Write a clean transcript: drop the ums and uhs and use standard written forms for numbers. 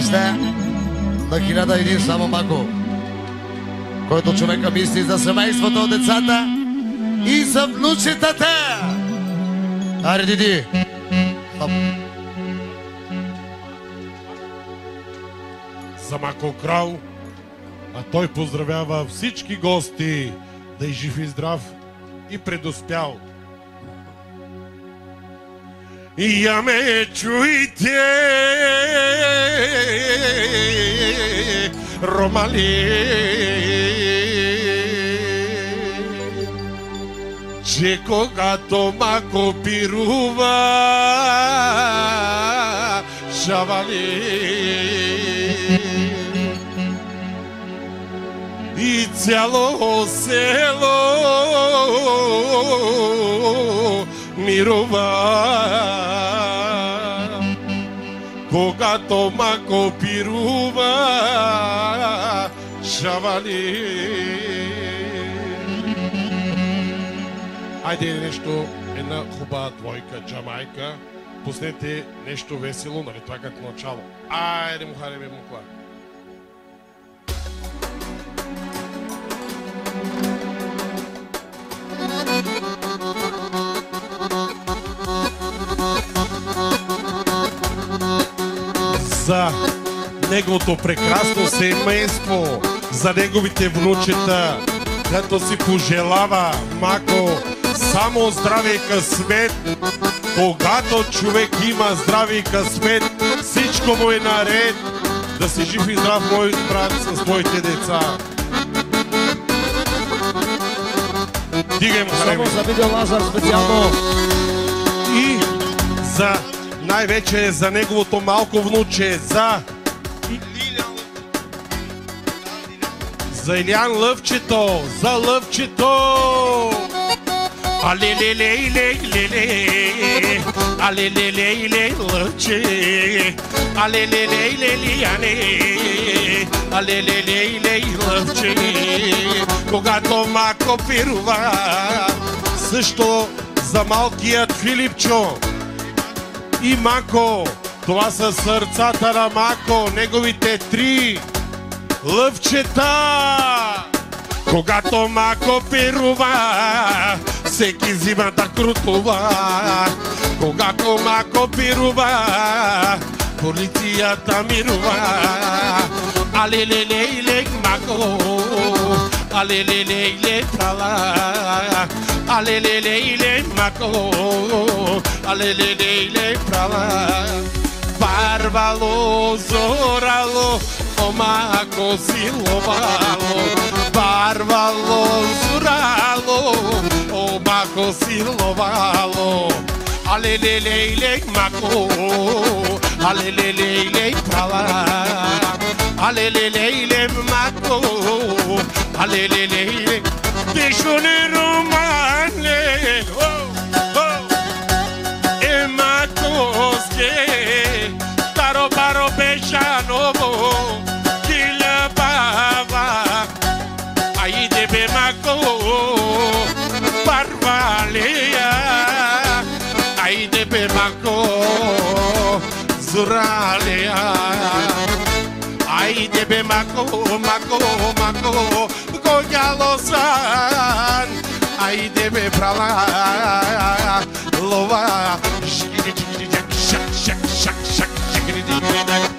баща на 1001 само Мако, който човека мисли за семейството, децата и за внучетата. Аре, Диди! За Мако Крал, а той поздравява всички гости да е жив и здрав и предуспял. И я ме чуйте, Ромали, че когато Мако пирува, шавали, и цяло село мирува. Когато Мако пирува, шавали. Айде нещо, една хубава двойка, Джамайка. Пуснете нещо весело, нали това като начало. Айде, мухаре бе мухла. За неговото прекрасно семейство, за неговите внучета, като си пожелава Мако само здраве и късмет. Когато човек има здраве и късмет, всичко му е наред. Да си жив и здрав, мой брат, с твоите деца. Дигай му, Само за Видео Лазар специално. И за най-вече за неговото малко внуче, за Илян Лъвчето, за Лъвчето. Але-ле-ле-ле-ле-ле, але-ле-ле-ле, Лъвче, але-ле-ле-ле-ле-ле, але-ле-ле-ле, Лъвче. Когато Мако пирува, също за малкият Филипчо и Мако. Това са сърцата на Мако, неговите три лъвчета. Когато Мако пирува, всеки взима да крутува. Когато Мако пирува, полицията мирува. Але-ле-ле-ле, Мако, але-ле-ле-ле, трала. Але-ле-ле-ле, Мако, але-ле-ле-ле, трала. Барвало, зорало, о Мако силовало. Барвало, зорало, о Мако силовало. Але-ле-ле-ле, Мако, але-ле-ле-ле, трала. Але-ле-ле-ле, Мако, але-ле-ле-ле. Дешоне романе, е Макоске, таро-баро бешаново, киля бава. Айде бе Мако, барвалея. Айде бе Мако, зуралея. Айде бе Мако, Мако, Мако, Гогялосан. Айде бе прала, лова. Шак, шак, шак, шак, шак, шак,